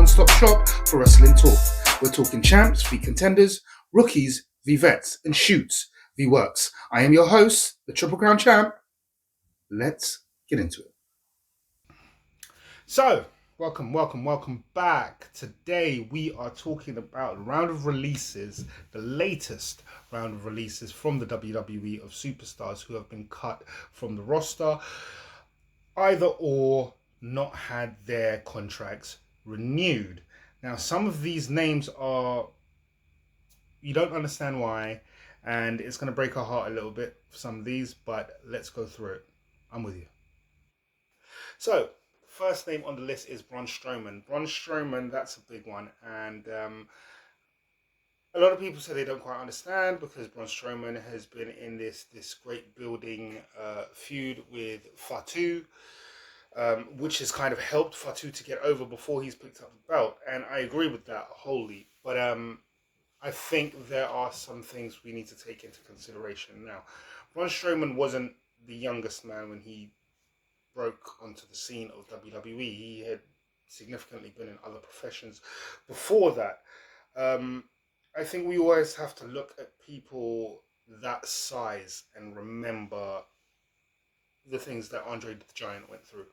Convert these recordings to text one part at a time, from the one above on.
one-stop shop for wrestling talk. We're talking champs v contenders, rookies v vets, and shoots v works. I am your host, the Triple Crown Champ. Let's get into it. So, welcome back. Today we are talking about a round of releases, the latest round of releases from the WWE of superstars who have been cut from the roster, either or not had their contracts renewed. Now, some of these names are, you don't understand why, and it's going to break our heart a little bit for some of these, but let's go through it. I'm with you. So, first name on the list is Braun Strowman. Braun Strowman, that's a big one, and a lot of people say they don't quite understand because Braun Strowman has been in this great building feud with Fatu, which has kind of helped Fatu to get over before he's picked up the belt, and I agree with that wholly. But I think there are some things we need to take into consideration now. Braun Strowman wasn't the youngest man when he broke onto the scene of WWE. He had significantly been in other professions before that. I think we always have to look at people that size and remember the things that Andre the Giant went through.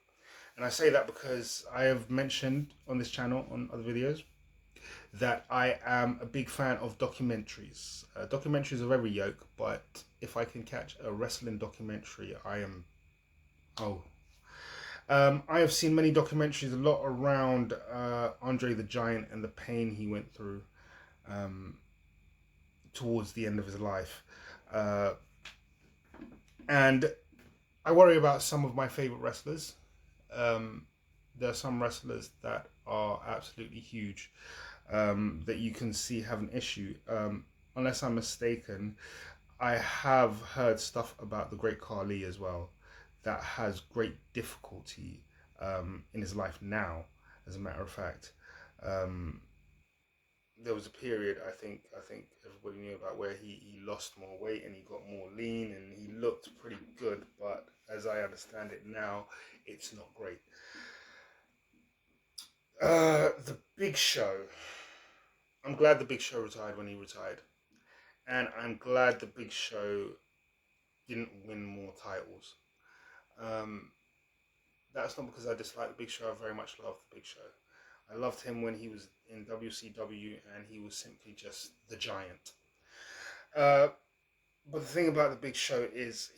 And I say that because I have mentioned on this channel, on other videos, that I am a big fan of documentaries. Documentaries of every yoke, but if I can catch a wrestling documentary, I am... I have seen many documentaries, a lot around Andre the Giant and the pain he went through towards the end of his life. And I worry about some of my favorite wrestlers. There are some wrestlers that are absolutely huge that you can see have an issue. Unless I'm mistaken, I have heard stuff about the great Khali as well that has great difficulty in his life now, as a matter of fact. There was a period I think everybody knew about where he lost more weight and he got more lean and he looked pretty good, but as I understand it now, it's not great. The Big Show. I'm glad the Big Show retired when he retired, and I'm glad the Big Show didn't win more titles. That's not because I dislike the Big Show. I very much love the Big Show. I loved him when he was in WCW and he was simply just the Giant. But the thing about the Big Show is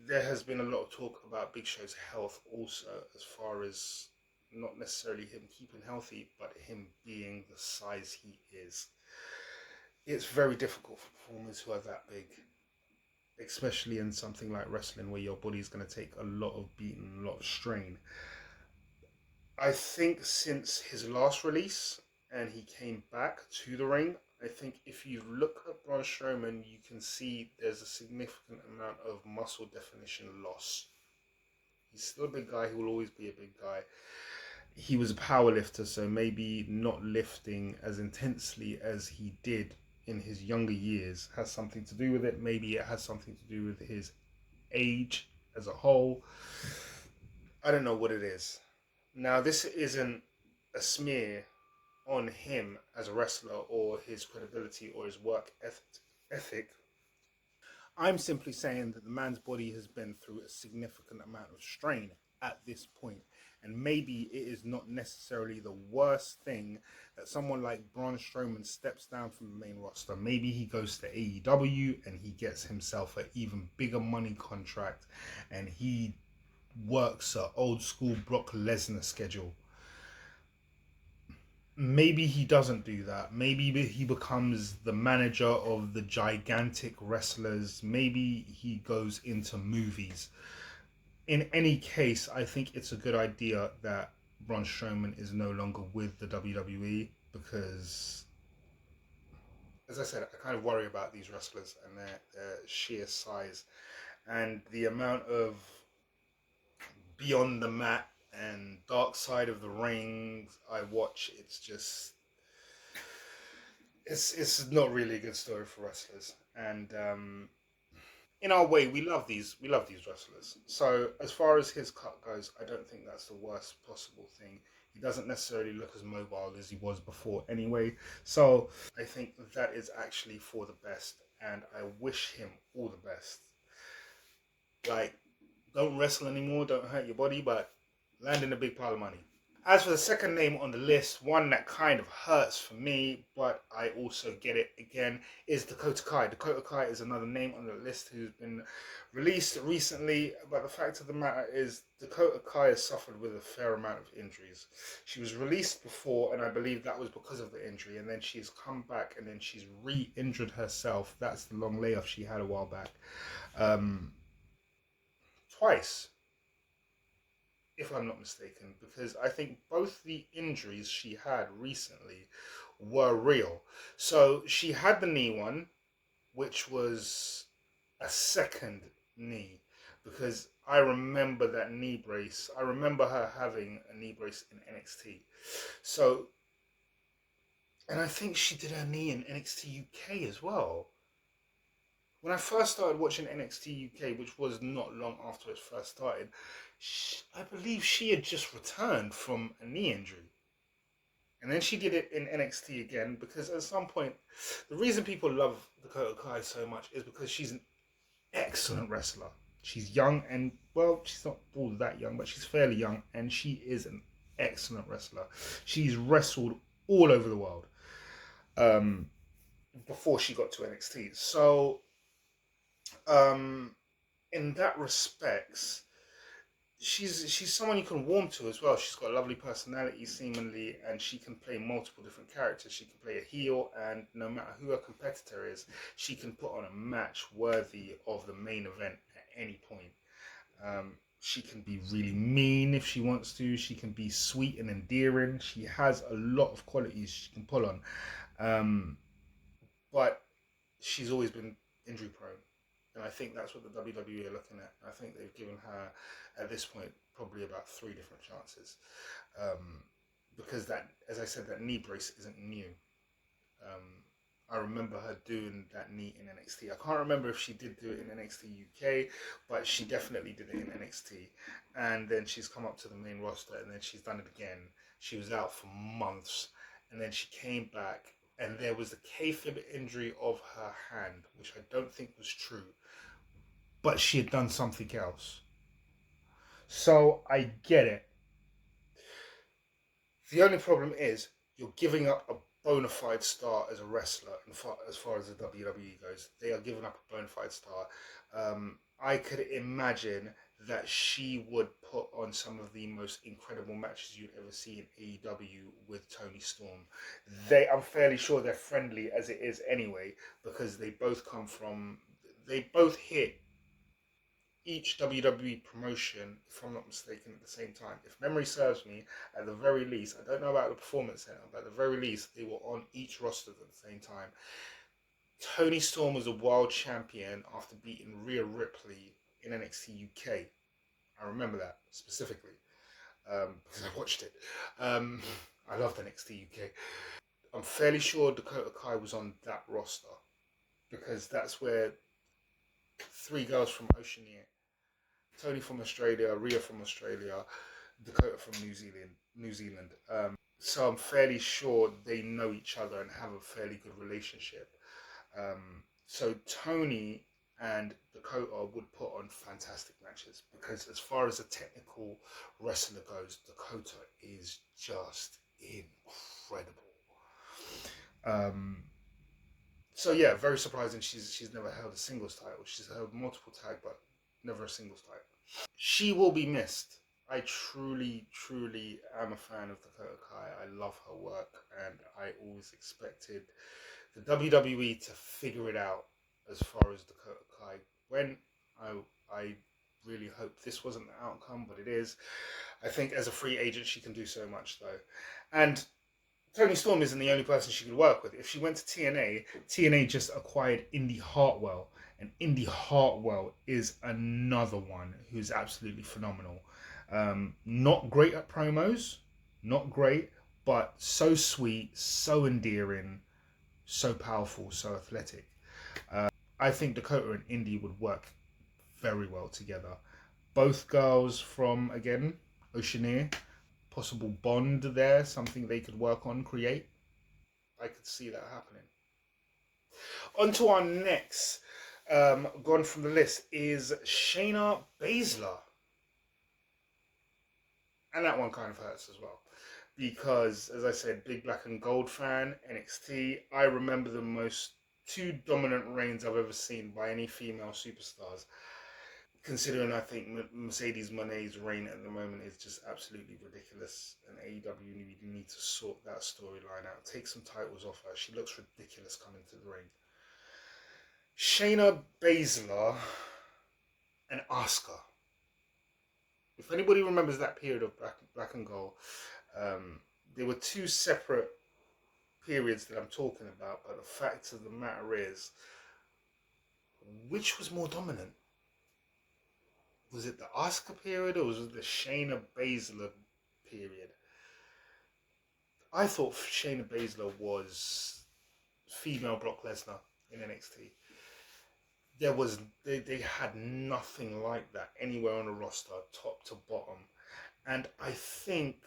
there has been a lot of talk about Big Show's health also, as far as not necessarily him keeping healthy, but him being the size he is. It's very difficult for performers who are that big, especially in something like wrestling where your body's going to take a lot of beating, a lot of strain. I think since his last release and he came back to the ring, I think if you look at Braun Strowman, you can see there's a significant amount of muscle definition loss. He's still a big guy. He will always be a big guy. He was a power lifter, so maybe not lifting as intensely as he did in his younger years has something to do with it. Maybe it has something to do with his age as a whole. I don't know what it is. Now, this isn't a smear on him as a wrestler or his credibility or his work ethic. I'm simply saying that the man's body has been through a significant amount of strain at this point, and maybe it is not necessarily the worst thing that someone like Braun Strowman steps down from the main roster. Maybe he goes to AEW and he gets himself an even bigger money contract and he works an old school Brock Lesnar schedule. Maybe he doesn't do that. Maybe he becomes the manager of the gigantic wrestlers. Maybe he goes into movies. In any case, I think it's a good idea that Braun Strowman is no longer with the WWE because, as I said, I kind of worry about these wrestlers and their sheer size and the amount of beyond the mat and dark side of the ring I watch. It's not really a good story for wrestlers, and in our way we love these wrestlers. So as far as his cut goes, I don't think that's the worst possible thing He doesn't necessarily look as mobile as he was before anyway. So I think that is actually for the best, and I wish him all the best. Like, don't wrestle anymore, don't hurt your body, but land in a big pile of money. As for the second name on the list, one that kind of hurts for me, but I also get it again, is Dakota Kai. Dakota Kai is another name on the list who's been released recently, but the fact of the matter is Dakota Kai has suffered with a fair amount of injuries. She was released before, and I believe that was because of the injury, and then she's come back and then she's re-injured herself. That's the long layoff she had a while back. Um, Twice, if I'm not mistaken, because I think both the injuries she had recently were real. So she had the knee one, which was a second knee, because I remember that knee brace. I remember her having a knee brace in NXT. So, and I think she did her knee in NXT UK as well. When I first started watching NXT UK, which was not long after it first started, I believe she had just returned from a knee injury. And then she did it in NXT again because at some point, the reason people love Dakota Kai so much is because she's an excellent wrestler. She's young and, well, she's not all that young, but she's fairly young and she is an excellent wrestler. She's wrestled all over the world before she got to NXT. So, um, in that respects, she's someone you can warm to as well. She's got a lovely personality, seemingly, and she can play multiple different characters. She can play a heel, and no matter who her competitor is, she can put on a match worthy of the main event at any point. She can be really mean if she wants to. She can be sweet and endearing. She has a lot of qualities she can pull on. But she's always been injury prone. And I think that's what the WWE are looking at. I think they've given her, at this point, probably about 3 different chances. Because that, as I said, that knee brace isn't new. I remember her doing that knee in NXT. I can't remember if she did do it in NXT UK, but she definitely did it in NXT. And then she's come up to the main roster, and then she's done it again. She was out for months, and then she came back, and there was the kayfabe injury of her hand, which I don't think was true, but she had done something else. So I get it. The only problem is you're giving up a bona fide star as a wrestler, and as far as the WWE goes, they are giving up a bona fide star. I could imagine that she would put on some of the most incredible matches you'd ever see in AEW with Toni Storm. I'm fairly sure they're friendly as it is anyway, because they both hit each WWE promotion, if I'm not mistaken, at the same time. If memory serves me, at the very least, I don't know about the Performance Center, but at the very least, they were on each roster at the same time. Toni Storm was a world champion after beating Rhea Ripley in NXT UK. I remember that specifically because I watched it. I loved NXT UK. I'm fairly sure Dakota Kai was on that roster because that's where 3 girls from Oceania, Tony from Australia, Rhea from Australia, Dakota from New Zealand. So I'm fairly sure they know each other and have a fairly good relationship. So Tony and Dakota would put on fantastic matches because as far as a technical wrestler goes, Dakota is just incredible. So yeah, very surprising. She's never held a singles title. She's held multiple tag, but never a singles title. She will be missed. I truly, truly am a fan of Dakota Kai. I love her work, and I always expected the WWE to figure it out as far as Dakota Kai went. I really hope this wasn't the outcome, but it is. I think as a free agent, she can do so much, though. And Toni Storm isn't the only person she could work with. If she went to TNA, TNA just acquired Indy Hartwell, and Indy Hartwell is another one who's absolutely phenomenal. Not great at promos, not great, but so sweet, so endearing, so powerful, so athletic. I think Dakota and Indy would work very well together. Both girls from, again, Oceania. possible bond there, something they could work on, create. I could see that happening. On to our next, gone from the list, is Shayna Baszler. And that one kind of hurts as well. Because, as I said, big black and gold fan, NXT. I remember the most two dominant reigns I've ever seen by any female superstars. Considering I think Mercedes Monet's reign at the moment is just absolutely ridiculous, and AEW need to sort that storyline out. Take some titles off her. She looks ridiculous coming to the ring. Shayna Baszler and Asuka. If anybody remembers that period of black and gold, there were two separate periods that I'm talking about, but the fact of the matter is, which was more dominant? Was it the Asuka period or was it the Shayna Baszler period? I thought Shayna Baszler was female Brock Lesnar in NXT. They had nothing like that anywhere on the roster, top to bottom. And I think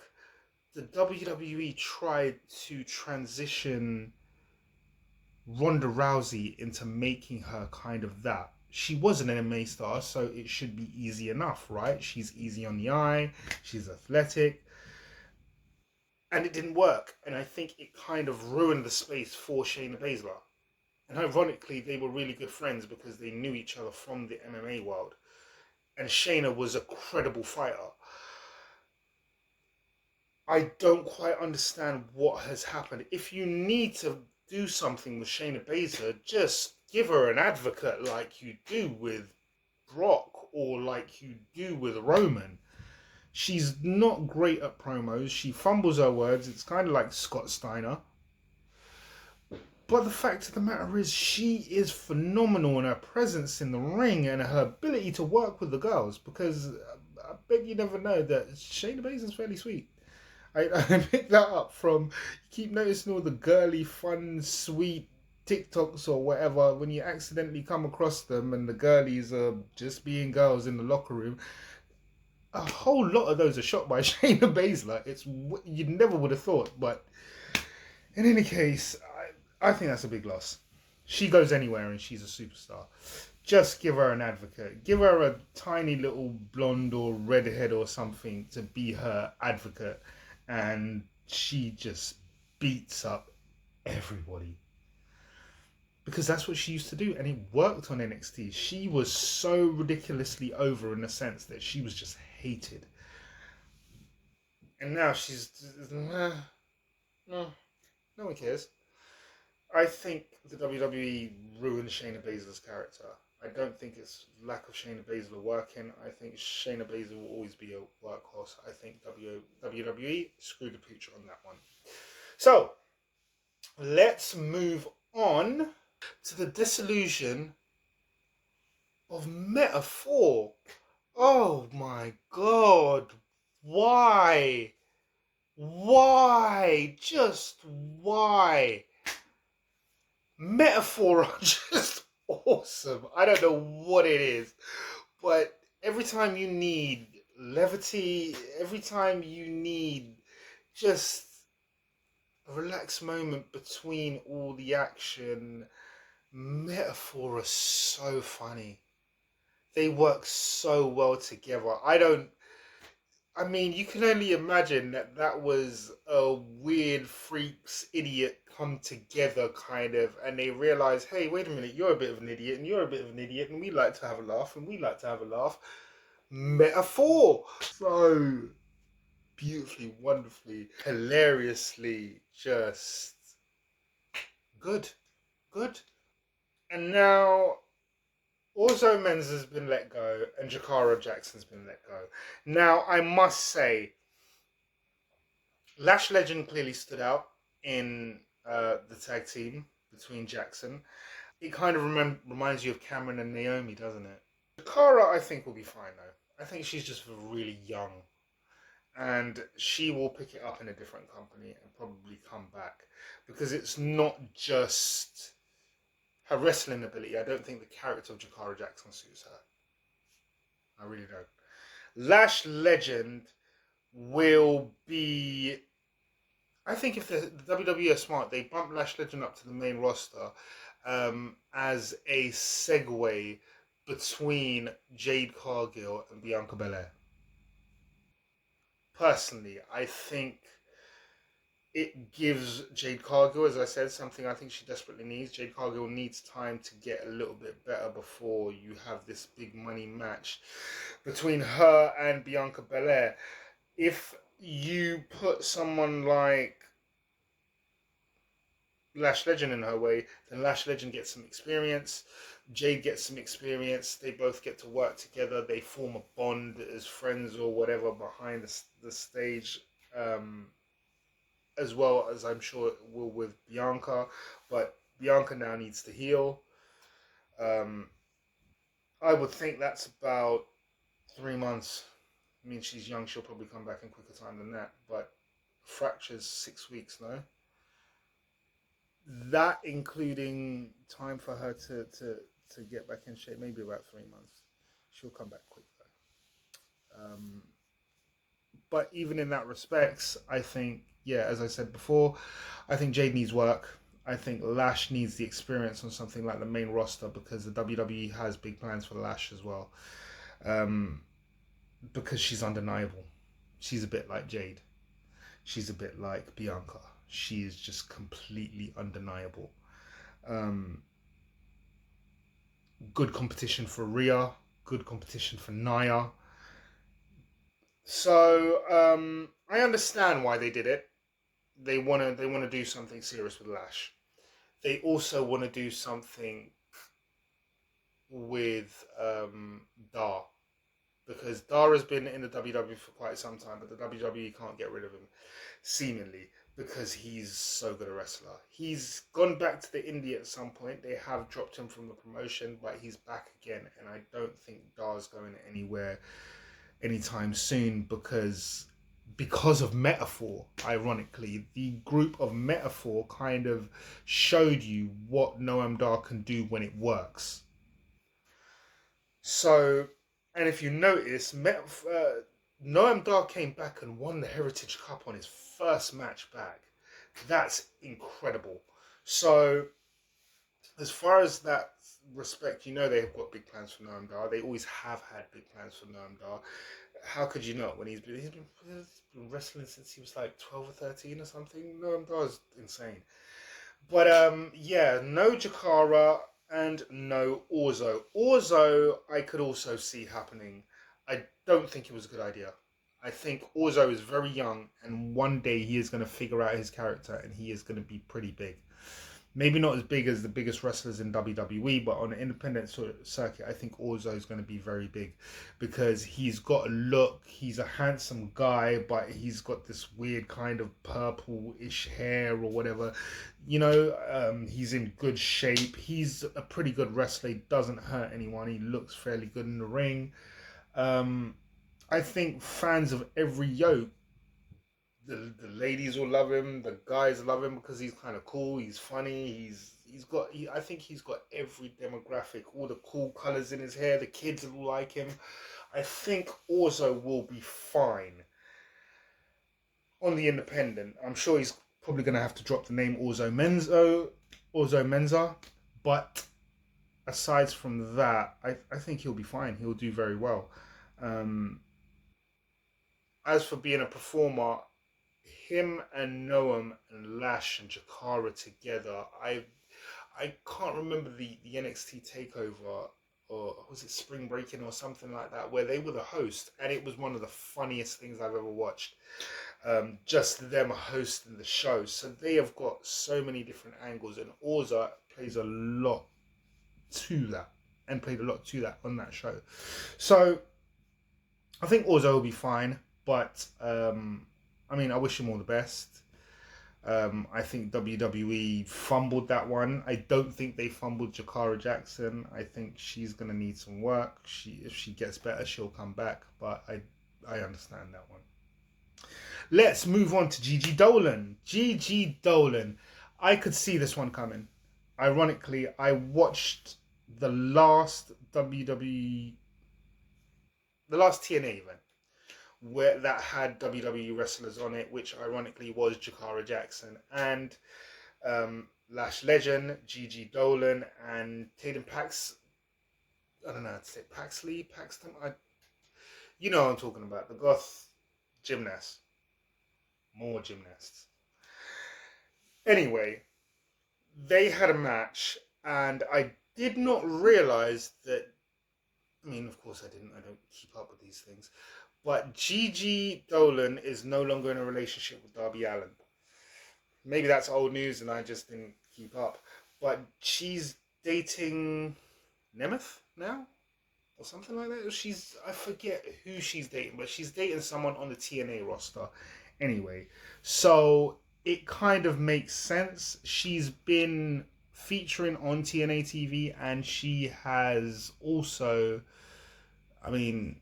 the WWE tried to transition Ronda Rousey into making her kind of that. She was an MMA star, so it should be easy enough, right? She's easy on the eye, she's athletic. And it didn't work. And I think it kind of ruined the space for Shayna Baszler. And ironically, they were really good friends because they knew each other from the MMA world. And Shayna was a credible fighter. I don't quite understand what has happened. If you need to do something with Shayna Baszler, just give her an advocate like you do with Brock or like you do with Roman. She's not great at promos. She fumbles her words. It's kind of like Scott Steiner. But the fact of the matter is, she is phenomenal in her presence in the ring and her ability to work with the girls. Because I bet you never know that Shayna Baszler's fairly sweet. I picked that up from, you keep noticing all the girly, fun, sweet TikToks or whatever when you accidentally come across them and the girlies are just being girls in the locker room. A whole lot of those are shot by Shayna Baszler. It's, you never would have thought, but in any case, I think that's a big loss. She goes anywhere and she's a superstar. Just give her an advocate. Give her a tiny little blonde or redhead or something to be her advocate. And she just beats up everybody. Because that's what she used to do. And it worked on NXT. She was so ridiculously over in the sense that she was just hated. And now she's... no one cares. I think the WWE ruined Shayna Baszler's character. I don't think it's lack of Shayna Baszler working. I think Shayna Baszler will always be a workhorse. I think WWE screwed the pooch on that one. So, let's move on to the disillusion of Metaphor. Oh my god. Why? Why? Just why? Metaphor are just awesome. I don't know what it is, but every time you need levity, every time you need just a relaxed moment between all the action, Metaphor are so funny. They work so well together. I mean, you can only imagine that was a weird freaks idiot come together kind of, and they realize, hey, wait a minute, you're a bit of an idiot, and you're a bit of an idiot, and we like to have a laugh, and we like to have a laugh. Metaphor! So beautifully, wonderfully, hilariously, just good. Good. And now Orzo Menz has been let go and Jakara Jackson's been let go. Now, I must say, Lash Legend clearly stood out in the tag team between Jackson. It kind of reminds you of Cameron and Naomi, doesn't it? Jakara, I think, will be fine, though. I think she's just really young. And she will pick it up in a different company and probably come back. Because it's not just her wrestling ability. I don't think the character of Jakara Jackson suits her. I really don't. Lash Legend will be. I think if the WWE are smart, they bump Lash Legend up to the main roster as a segue between Jade Cargill and Bianca Belair. Personally, I think it gives Jade Cargill, as I said, something I think she desperately needs. Jade Cargill needs time to get a little bit better before you have this big money match between her and Bianca Belair. If you put someone like Lash Legend in her way, then Lash Legend gets some experience. Jade gets some experience. They both get to work together. They form a bond as friends or whatever behind the stage. As well as I'm sure it will with Bianca. But Bianca now needs to heal. Um, I would think that's about 3 months. I mean, she's young. She'll probably come back in quicker time than that. But fractures 6 weeks, no? That including time for her to get back in shape, maybe about 3 months. She'll come back quick though. But even in that respects, I think, yeah, as I said before, I think Jade needs work. I think Lash needs the experience on something like the main roster because the WWE has big plans for Lash as well. Um, because she's undeniable. She's a bit like Jade. She's a bit like Bianca. She is just completely undeniable. Um, Good competition for Rhea. Good competition for Nia. So I understand why they did it. They wanna do something serious with Lash. They also want to do something with Dar because Dar has been in the WWE for quite some time, but the WWE can't get rid of him, seemingly because he's so good a wrestler. He's gone back to the indie at some point. They have dropped him from the promotion, but he's back again, and I don't think Dar's going anywhere anytime soon because of Metaphor. Ironically, the group of Metaphor kind of showed you what Noam Dar can do when it works. So, and if you notice, Noam Dar came back and won the Heritage Cup on his first match back. That's incredible. So, as far as that respect, you know they've got big plans for Noam Dar. They always have had big plans for Noam Dar. How could you not when he's been wrestling since he was like 12 or 13 or something? Noam Dar's insane. But yeah, no Jakara and no Orzo. Orzo, I could also see happening. I don't think it was a good idea. I think Orzo is very young, and one day he is going to figure out his character, and he is going to be pretty big. Maybe not as big as the biggest wrestlers in WWE, but on an independent sort of circuit, I think Orzo is going to be very big because he's got a look. He's a handsome guy, but he's got this weird kind of purple-ish hair or whatever. He's in good shape. He's a pretty good wrestler. He doesn't hurt anyone. He looks fairly good in the ring. I think fans of every yoke, the ladies will love him. The guys love him because he's kind of cool. He's funny. I think he's got every demographic. All the cool colors in his hair. The kids will like him. I think Orzo will be fine on the independent. I'm sure he's probably going to have to drop the name Orzo Menza. But aside from that, I think he'll be fine. He'll do very well. As for being a performer, him and Noam and Lash and Jakara together, I can't remember the NXT takeover or was it Spring Breaking or something like that where they were the host, and it was one of the funniest things I've ever watched. Just them hosting the show, so they have got so many different angles, and Orza plays a lot to that and played a lot to that on that show. So I think Orzo will be fine, but I mean, I wish him all the best. I think WWE fumbled that one. I don't think they fumbled Jakara Jackson. I think she's gonna need some work. If she gets better, she'll come back. But I understand that one. Let's move on to Gigi Dolan. Gigi Dolan. I could see this one coming. Ironically, I watched the last WWE, the last TNA event where that had WWE wrestlers on it, which ironically was Jakara Jackson and Lash Legend, Gigi Dolan, and Tatum Pax. I don't know how to say Paxley, Paxton. You know what I'm talking about. The goth gymnast. More gymnasts. Anyway, they had a match, and I did not realize that. I mean, of course, I didn't. I don't keep up with these things. But Gigi Dolan is no longer in a relationship with Darby Allin. Maybe that's old news and I just didn't keep up. But she's dating Nemeth now? Or something like that. I forget who she's dating, but she's dating someone on the TNA roster. Anyway, so it kind of makes sense. She's been featuring on TNA TV and she has also, I mean,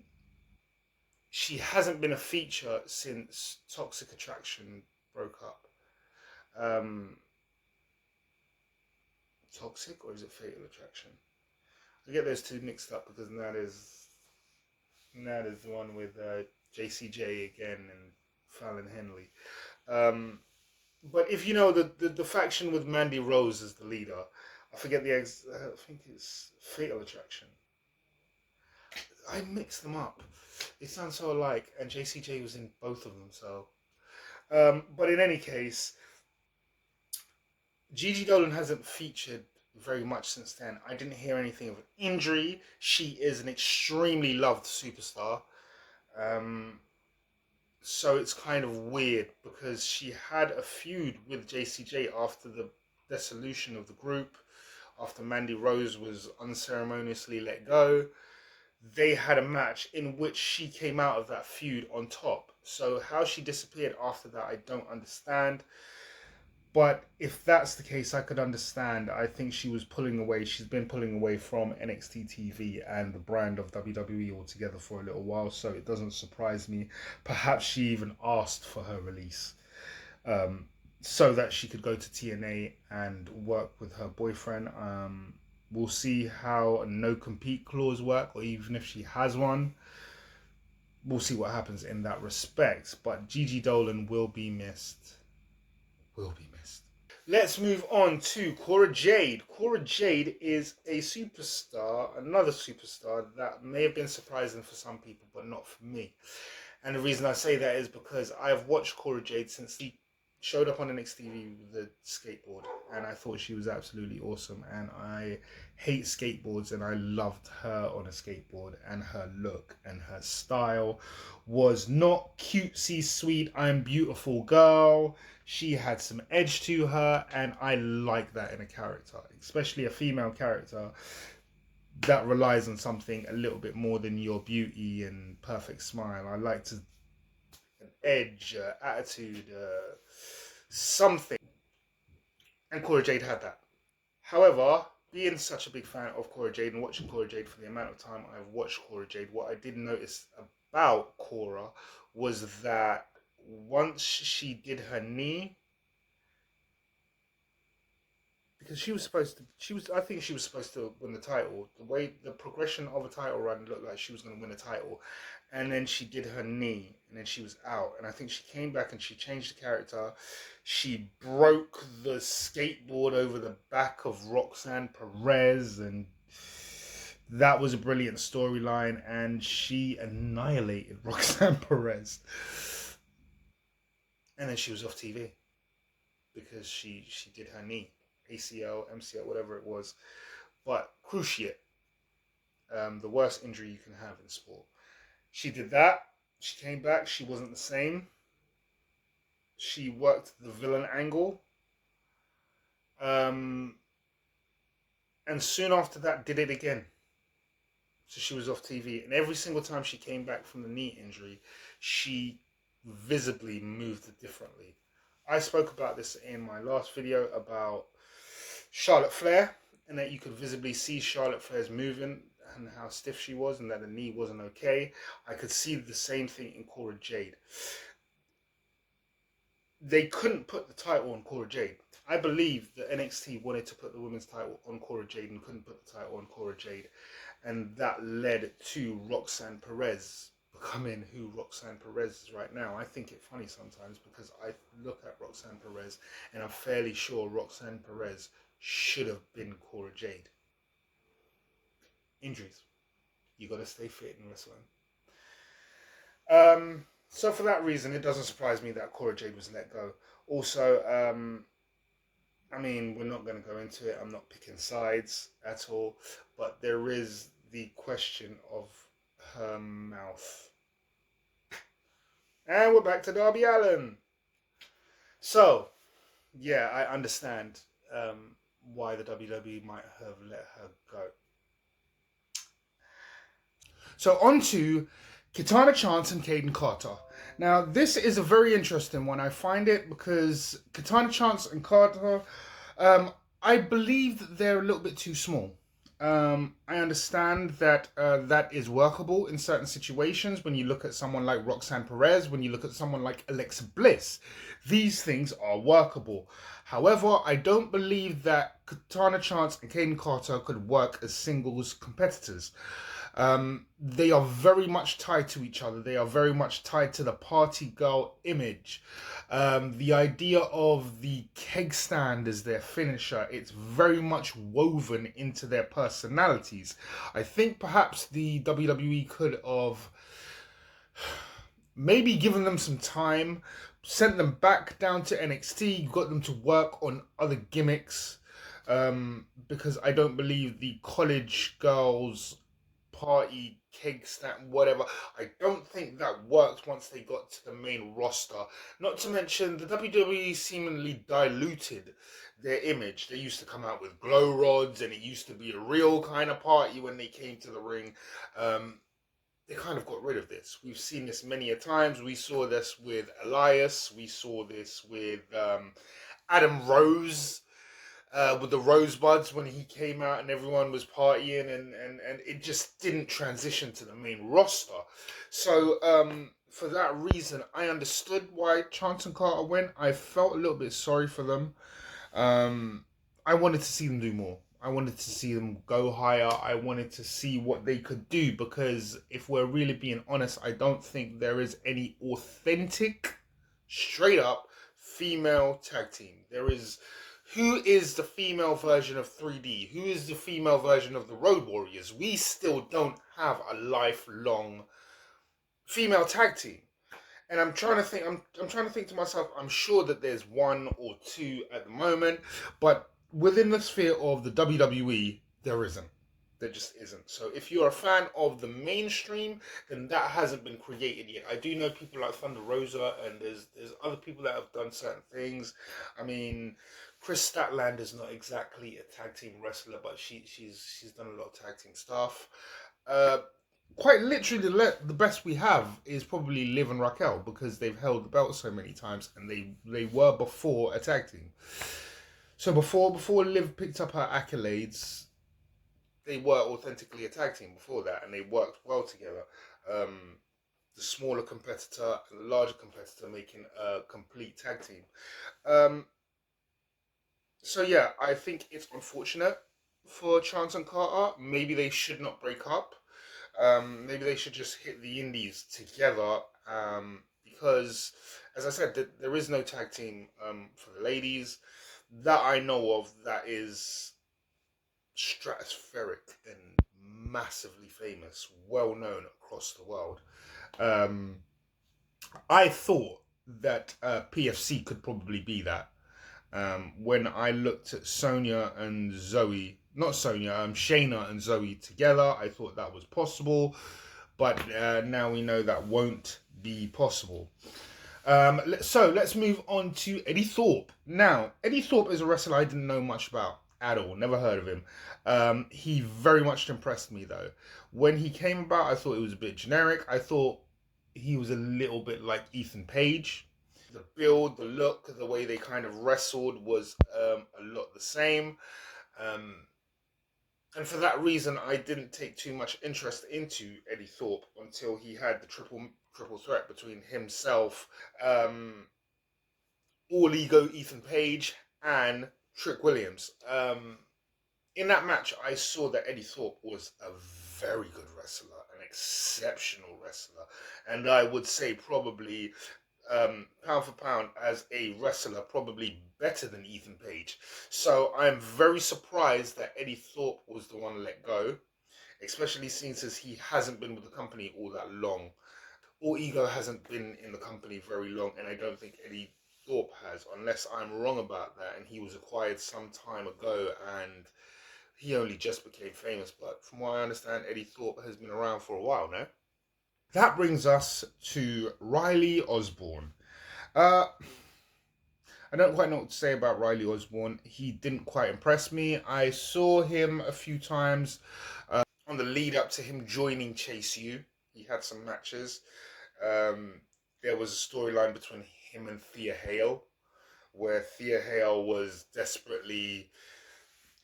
she hasn't been a feature since Toxic Attraction broke up. Um, Toxic or is it Fatal Attraction? I get those two mixed up because that is the one with JCJ again and Fallon Henley. But if you know the faction with Mandy Rose as the leader, I forget I think it's Fatal Attraction. I mixed them up. They sound so alike, and JCJ was in both of them. So, but in any case, Gigi Dolan hasn't featured very much since then. I didn't hear anything of an injury. She is an extremely loved superstar. So it's kind of weird because she had a feud with JCJ after the dissolution of the group, after Mandy Rose was unceremoniously let go. They had a match in which she came out of that feud on top. So how she disappeared after that, I don't understand. But if that's the case, I could understand. I think she was pulling away. She's been pulling away from NXT TV and the brand of WWE altogether for a little while. So it doesn't surprise me. Perhaps she even asked for her release so that she could go to TNA and work with her boyfriend. We'll see how a no compete clause work, or even if she has one. We'll see what happens in that respect. But Gigi Dolan will be missed. Will be missed. Let's move on to Cora Jade. Cora Jade is a superstar, another superstar that may have been surprising for some people, but not for me. And the reason I say that is because I have watched Cora Jade since she showed up on NXT with the skateboard, and I thought she was absolutely awesome. And I hate skateboards, and I loved her on a skateboard, and her look and her style was not cutesy, sweet, I'm beautiful girl. She had some edge to her, and I like that in a character, especially a female character that relies on something a little bit more than your beauty and perfect smile. I like to an edge, attitude, something. And Cora Jade had that. However, being such a big fan of Cora Jade and watching Cora Jade for the amount of time I've watched Cora Jade, what I did notice about Cora was that once she did her knee, because I think she was supposed to win the title. The way the progression of a title run looked like she was going to win a title, and then she did her knee, and then she was out. And I think she came back and she changed the character. She broke the skateboard over the back of Roxanne Perez, and that was a brilliant storyline. And she annihilated Roxanne Perez, and then she was off TV because she did her knee. ACL, MCL, whatever it was. But cruciate, the worst injury you can have in sport. She did that. She came back. She wasn't the same. She worked the villain angle. And soon after that, did it again. So she was off TV. And every single time she came back from the knee injury, she visibly moved differently. I spoke about this in my last video about Charlotte Flair, and that you could visibly see Charlotte Flair's movement and how stiff she was, and that the knee wasn't okay. I could see the same thing in Cora Jade. They couldn't put the title on Cora Jade. I believe that NXT wanted to put the women's title on Cora Jade and couldn't put the title on Cora Jade, and that led to Roxanne Perez becoming who Roxanne Perez is right now. I think it funny sometimes because I look at Roxanne Perez and I'm fairly sure Roxanne Perez should have been Cora Jade. Injuries. You got to stay fit in wrestling. So for that reason, it doesn't surprise me that Cora Jade was let go. Also, I mean, we're not going to go into it. I'm not picking sides at all, but there is the question of her mouth. And we're back to Darby Allin. So, yeah, I understand why the WWE might have let her go. So, on to Kitana Chance and Caden Carter. Now, this is a very interesting one. I find it because Kitana Chance and Carter, I believe that they're a little bit too small. I understand that that is workable in certain situations. When you look at someone like Roxanne Perez, when you look at someone like Alexa Bliss, these things are workable. However, I don't believe that Katana Chance and Caden Carter could work as singles competitors. They are very much tied to each other. They are very much tied to the party girl image. The idea of the keg stand as their finisher, it's very much woven into their personalities. I think perhaps the WWE could have maybe given them some time, sent them back down to NXT, got them to work on other gimmicks. Because I don't believe the college girls party, keg stand, whatever. I don't think that worked once they got to the main roster. Not to mention, the WWE seemingly diluted their image. They used to come out with glow rods, and it used to be a real kind of party when they came to the ring. They kind of got rid of this. We've seen this many a times. We saw this with Elias. We saw this with Adam Rose with the Rosebuds when he came out and everyone was partying and it just didn't transition to the main roster. So for that reason, I understood why Chance and Carter went. I felt a little bit sorry for them. I wanted to see them do more. I wanted to see them go higher. I wanted to see what they could do because if we're really being honest, I don't think there is any authentic, straight up female tag team. There is. Who is the female version of 3D? Who is the female version of the Road Warriors? We still don't have a lifelong female tag team. And I'm trying to think. I'm trying to think to myself. I'm sure that there's one or two at the moment, but within the sphere of the WWE, there isn't. There just isn't. So if you're a fan of the mainstream, then that hasn't been created yet. I do know people like Thunder Rosa, and there's other people that have done certain things. I mean, Chris Statlander is not exactly a tag team wrestler, but she's done a lot of tag team stuff. Uh, Quite literally the best we have is probably Liv and Raquel because they've held the belt so many times and they were before a tag team. So before Liv picked up her accolades, they were authentically a tag team before that and they worked well together. The smaller competitor and the larger competitor making a complete tag team. So yeah, I think it's unfortunate for Chance and Carter. Maybe they should not break up. Maybe they should just hit the indies together because, as I said, there is no tag team for the ladies that I know of that is stratospheric and massively famous, well known across the world. Um, I thought that PFC could probably be that. When I looked at Sonya and Zoe, not Sonya, Shayna and Zoe together, I thought that was possible, but now we know that won't be possible. So let's move on to Eddie Thorpe. Now, Eddie Thorpe is a wrestler I didn't know much about at all, never heard of him. He very much impressed me though. When he came about, I thought it was a bit generic. I thought he was a little bit like Ethan Page. The build, the look, the way they kind of wrestled was a lot the same. And for that reason, I didn't take too much interest into Eddie Thorpe until he had the triple threat between himself, All Ego Ethan Page, and Trick Williams. in that match, I saw that Eddie Thorpe was a very good wrestler, an exceptional wrestler, and I would say probably pound for pound as a wrestler, probably better than Ethan Page. So I'm very surprised that Eddie Thorpe was the one let go, especially since he hasn't been with the company all that long. Or Ego hasn't been in the company very long, and I don't think Eddie Thorpe has, unless I'm wrong about that. And he was acquired some time ago, and he only just became famous. But from what I understand, Eddie Thorpe has been around for a while now. That brings us to Riley Osborne. Uh, I don't quite know what to say about Riley Osborne. He didn't quite impress me. I saw him a few times on the lead up to him joining Chase U. He had some matches. Um, there was a storyline between him and Thea Hale, where Thea Hale was desperately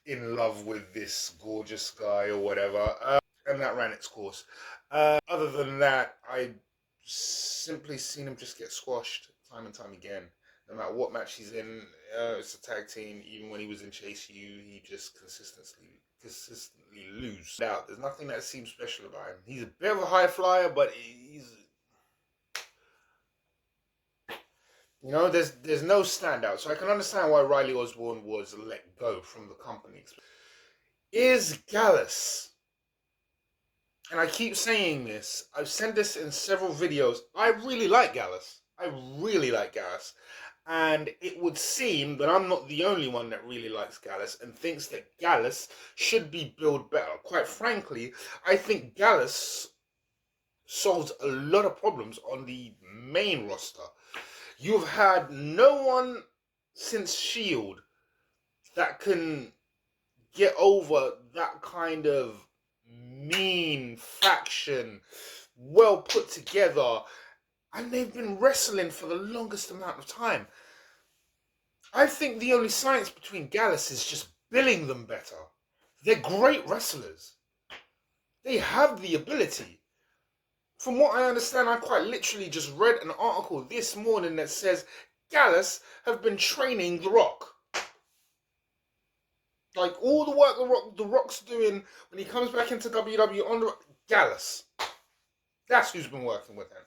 in love with this gorgeous guy or whatever, and that ran its course. Other than that, I simply seen him just get squashed time and time again. No matter what match he's in, it's a tag team. Even when he was in Chase U, he just consistently lose. Now, there's nothing that seems special about him. He's a bit of a high flyer, but there's no standout. So I can understand why Riley Osborne was let go from the company. Is Gallus, and I keep saying this, I've said this in several videos, I really like Gallus. I really like Gallus. And it would seem that I'm not the only one that really likes Gallus and thinks that Gallus should be built better. Quite frankly, I think Gallus solves a lot of problems on the main roster. You've had no one since Shield that can get over that kind of mean faction, well put together, and they've been wrestling for the longest amount of time. I think the only science between Gallus is just billing them better. They're great wrestlers. They have the ability. From what I understand, I quite literally just read an article this morning that says Gallus have been training The Rock. Like all the work the Rock's doing when he comes back into WWE on the Gallus. That's who's been working with him.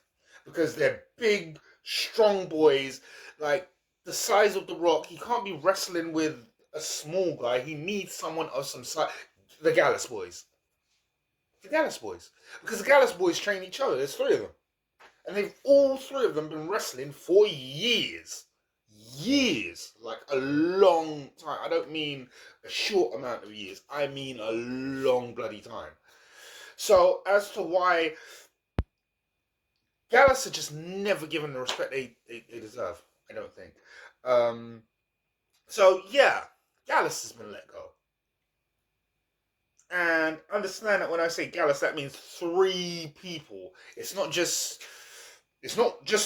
Because they're big, strong boys, like the size of The Rock. He can't be wrestling with a small guy. He needs someone of some size. The Gallus boys. The Gallus boys. Because the Gallus boys train each other. There's three of them. And they've all three of them been wrestling for years. Years. Like a long time. I don't mean a short amount of years. I mean a long bloody time. So as to why Gallus are just never given the respect they deserve, I don't think. So yeah, Gallus has been let go. And understand that when I say Gallus, that means three people. It's not just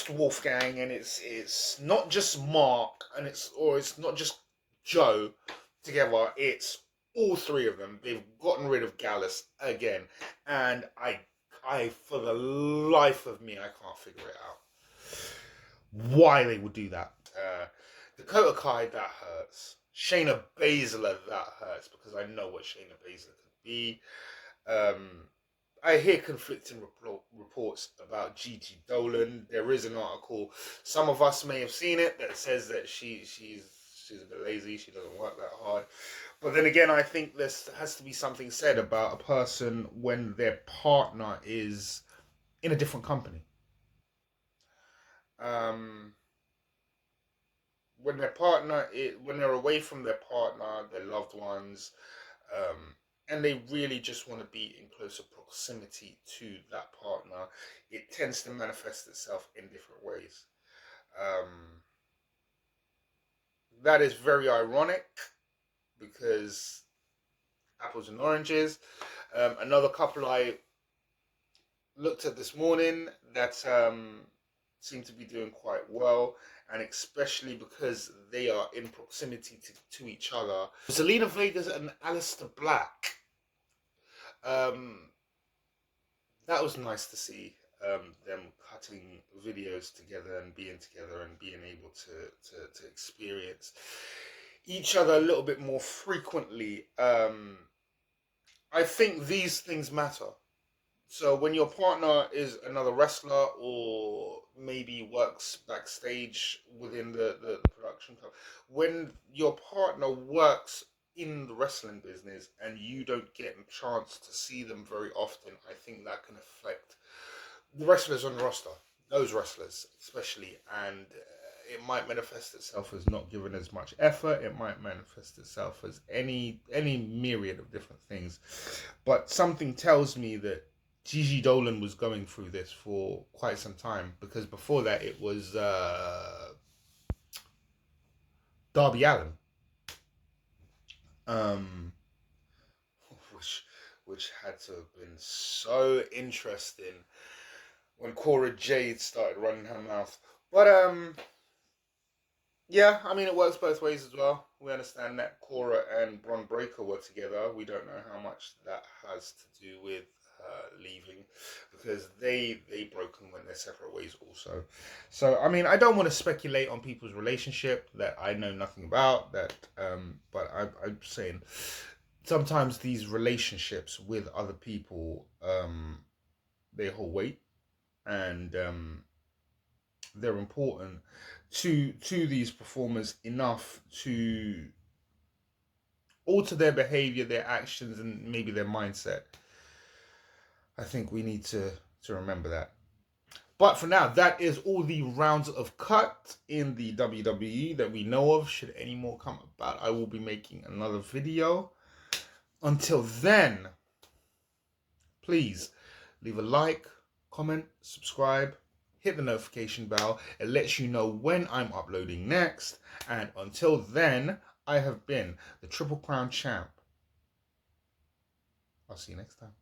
Wolfgang, and it's not just Mark, and it's not just Joe together. It's all three of them. They've gotten rid of Gallus again, and I for the life of me, I can't figure it out why they would do that. Dakota Kai, that hurts. Shayna Baszler, that hurts, because I know what Shayna Baszler could be. I hear conflicting reports about Gigi Dolan. There is an article, some of us may have seen it, that says that she's a bit lazy, she doesn't work that hard. But then again, I think there has to be something said about a person when their partner is in a different company. When when they're away from their partner, their loved ones, and they really just want to be in closer proximity to that partner, it tends to manifest itself in different ways. That is very ironic because apples and oranges. Another couple I looked at this morning that seem to be doing quite well, and especially because they are in proximity to each other. Zelina Vega and Aleister Black. That was nice to see them cutting videos together and being together and being able to experience each other a little bit more frequently. I think these things matter. So when your partner is another wrestler or maybe works backstage within the production company, when your partner works in the wrestling business and you don't get a chance to see them very often, I think that can affect the wrestlers on the roster, those wrestlers especially, and it might manifest itself as not giving as much effort. It might manifest itself as any myriad of different things. But something tells me that Gigi Dolan was going through this for quite some time, because before that it was Darby Allin, um, which had to have been so interesting when Cora Jade started running her mouth. But yeah, I mean, it works both ways as well. We understand that Cora and Bron Breakker were together. We don't know how much that has to do with leaving, because they broke and went their separate ways also. So, I mean, I don't want to speculate on people's relationship that I know nothing about. But I'm saying sometimes these relationships with other people, they hold weight, and they're important to these performers enough to alter their behavior, their actions, and maybe their mindset. I think we need to remember that. But for now, that is all the rounds of cut in the WWE that we know of. Should any more come about, I will be making another video. Until then, please leave a like, comment, subscribe, hit the notification bell. It lets you know when I'm uploading next. And until then, I have been the Triple Crown Champ. I'll see you next time.